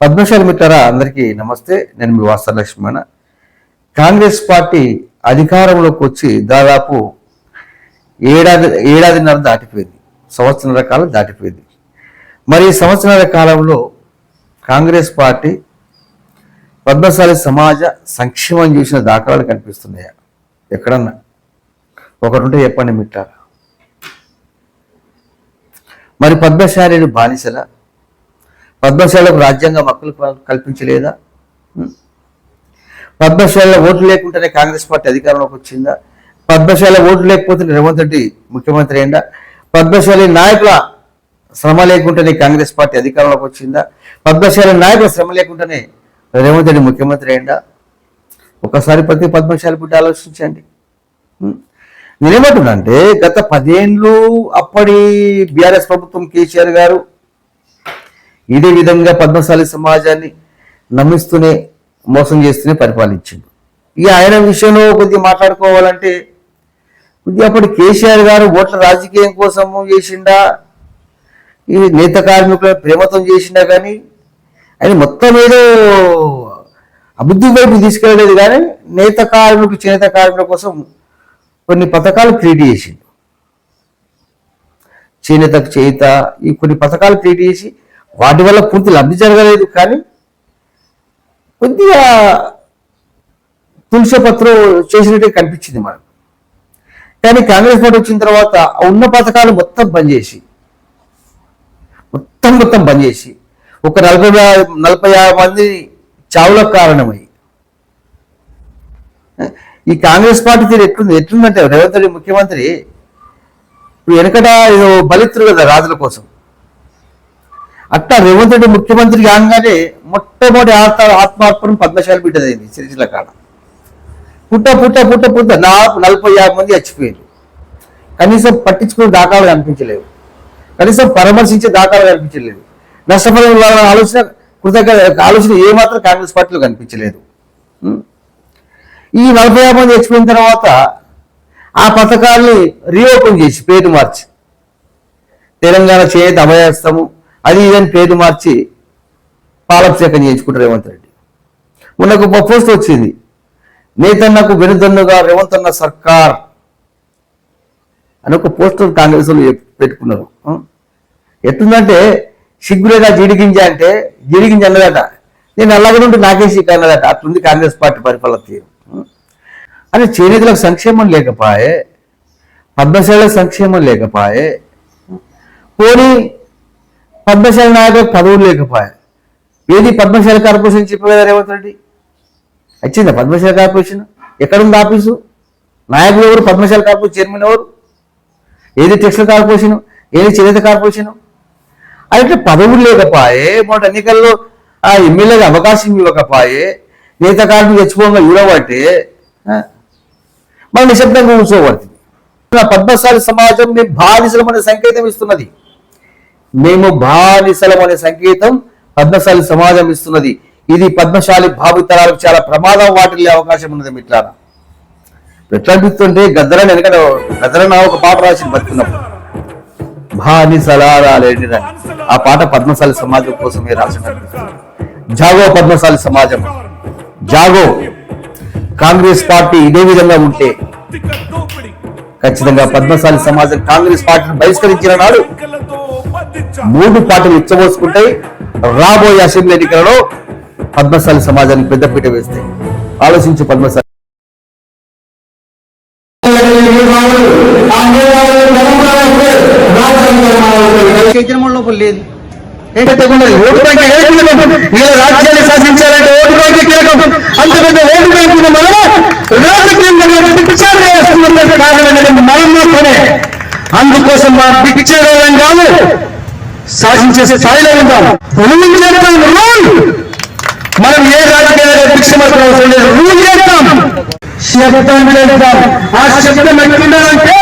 పద్మశాలి మిత్రులారా అందరికీ నమస్తే. నేను మీ వాస్తవ లక్ష్మణ. కాంగ్రెస్ పార్టీ అధికారంలోకి వచ్చి దాదాపు ఏడాదిన్నర దాటిపోయింది, సంవత్సరాల కాలం దాటిపోయింది. మరి ఈ సంవత్సరాల కాలంలో కాంగ్రెస్ పార్టీ పద్మశాలి సమాజ సంక్షేమం చూసిన దాఖలాలు కనిపిస్తున్నాయా? ఎక్కడన్నా ఒకరుంటే చెప్పండి మిత్రులారా. మరి పద్మశాలిని బానిసల, పద్మశాలకు రాజ్యాంగం హక్కులు కల్పించలేదా? పద్మశాల ఓట్లు లేకుండానే కాంగ్రెస్ పార్టీ అధికారంలోకి వచ్చిందా? పద్మశాల ఓట్లు లేకపోతే రేవంత్ రెడ్డి ముఖ్యమంత్రి అయిందా? పద్మశాలి నాయకుల శ్రమ లేకుండానే కాంగ్రెస్ పార్టీ అధికారంలోకి వచ్చిందా? పద్మశాలి నాయకుల శ్రమ లేకుండానే రేవంత్ రెడ్డి ముఖ్యమంత్రి అయిందా? ఒకసారి ప్రతి పద్మశాలి బిడ్డ ఆలోచించండి. నేనేమంటున్నా అంటే గత 10 ఏళ్ళు అప్పటి బీఆర్ఎస్ ప్రభుత్వం కేసీఆర్ గారు ఇదే విధంగా పద్మశాలి సమాజాన్ని నమ్మిస్తూనే మోసం చేస్తూనే పరిపాలించింది. ఇక ఆయన విషయంలో కొద్దిగా మాట్లాడుకోవాలంటే కొద్దిగా అప్పటి కేసీఆర్ గారు ఓట్ల రాజకీయం కోసము చేసిండా, ఈ నేత కార్మికుల ప్రేమతో చేసిండా, కానీ ఆయన మొత్తం ఏదో అభివృద్ధి వైపు తీసుకెళ్ళలేదు. కానీ నేత కార్మికులు, చేనేత కార్మికుల కోసం కొన్ని పథకాలు క్రియేట్ చేసిండు. చేనేతకు చేత ఈ కొన్ని పథకాలు క్రియేట్ చేసి వాటి వల్ల పూర్తి లబ్ధి జరగలేదు. కానీ కొద్దిగా తులసిపత్రం చేసినట్టే కనిపించింది మనకు. కానీ కాంగ్రెస్ పార్టీ వచ్చిన తర్వాత ఉన్న పథకాలు మొత్తం బంద్ చేసి ఒక 40-50 మంది చావులకు కారణమై ఈ కాంగ్రెస్ పార్టీ తీరు ఎట్లుందంటే రేవంత్ రెడ్డి ముఖ్యమంత్రి వెనకట ఏదో బలిత్రు కదా రాజుల కోసం, అట్లా రేవంత్ రెడ్డి ముఖ్యమంత్రి కాగానే మొట్టమొదటి ఆత్మార్పణం పద్మశాలి బిడ్డదైంది. సిరిసిల్ల కాడ పుట్ట 40-50 మంది చచ్చిపోయారు. కనీసం పట్టించుకునే దాఖలు కనిపించలేవు, కనీసం పరామర్శించే దాఖలు కనిపించలేదు. నష్టపరిహారం ఇవ్వాలన్న ఆలోచన ఏమాత్రం కాంగ్రెస్ పార్టీలో కనిపించలేదు. ఈ 40 మంది చచ్చిపోయిన తర్వాత ఆ పథకాల్ని రీఓపెన్ చేసి పేరు మార్చి తెలంగాణ చేనేత అభయహస్తము అది ఇదని పేరు మార్చి పాలభిషేకం చేయించుకుంటారు రేవంత్ రెడ్డి. మొన్నకు ఒక పోస్ట్ వచ్చింది, నేతన్నకు వెనుదన్నుగా రేవంత్ అన్న సర్కార్ అని ఒక పోస్టర్ కాంగ్రెస్ వాళ్ళు పెట్టుకున్నారు. ఎట్లుందంటే సిగ్గులేదా జీడిగింజ అంటే జీడిగింజ అన్నదట, నేను అలాగే ఉంటే నాకేసి అన్నదట. అట్లుంది కాంగ్రెస్ పార్టీ పరిపాలన తీరు. అని చేనేతలకు సంక్షేమం లేకపోయే, పద్మశాలకు సంక్షేమం లేకపోయే, పోనీ పద్మశాలి నాయకులకు పదవులు లేకపోయా. ఏది పద్మశాలి కార్పొరేషన్ చెప్పగలరు రేవంత్ రెడ్డి? వచ్చిందా పద్మశాలి కార్పొరేషన్? ఎక్కడుంది ఆఫీసు? నాయకులు ఎవరు? పద్మశాలి కార్పొరేషన్ చైర్మన్ ఎవరు? ఏది టెక్స్టైల్ కార్పొరేషన్, ఏది చేనేత కార్పొరేషన్? అయితే పదవులు లేకపోయే, మొదటి ఎన్నికల్లో ఆ ఎమ్మెల్యేగా అవకాశం ఇవ్వకపోయే, నేత కార్మికులు తెచ్చుకోగా ఇవ్వబట్టే మనం నిశ్శబ్దంగా కూర్చోబడుతుంది. పద్మశాలి సమాజం మేము బానిసలమనే సంకేతం ఇస్తున్నది. మేము బానిసలమనే సంకేతం పద్మశాలి సమాజం ఇస్తున్నది. ఇది పద్మశాలి భావితరాలకు చాలా ప్రమాదం వాటిల్లే అవకాశం ఉన్నది మిత్రులారా. ఎట్లా అనిపిస్తుంటే గద్దరన్న ఒక పాట రాసి బతుకున్నప్పుడు బానిసలాలేని ఆ పాట పద్మశాలి సమాజం కోసమే రాసినట్టు. జాగో పద్మశాలి సమాజం, జాగో. కాంగ్రెస్ పార్టీ ఇదే విధంగా ఉంటే ఖచ్చితంగా పద్మశాలి సమాజం కాంగ్రెస్ పార్టీని బహిష్కరించిన నాడు 3 పార్టీలు ఇచ్చబోసుకుంటాయి. రాబోయే అసెంబ్లీ ఎన్నికలలో పద్మశాలి సమాజానికి పెద్దపీట వేస్తాయి. ఆలోచించు పద్మశాలి. లోపల లేదు రాజ్యాన్ని శాసించాలంటే ఓటు బ్యాంక్ కీలకం. అంత పెద్ద ఓటు బ్యాంకు మనం మాత్రమే. అందుకోసం మా పిక్చర్ కాదు, శాసించే స్థాయిలో ఉంటాం. మనం ఏ రాజకీయాలు భిక్షమర్పణ అవసరం లేదు, రూల్ చేస్తాం, శబ్దం చేస్తాం. ఆ శబ్దం ఎట్లుండాలంటే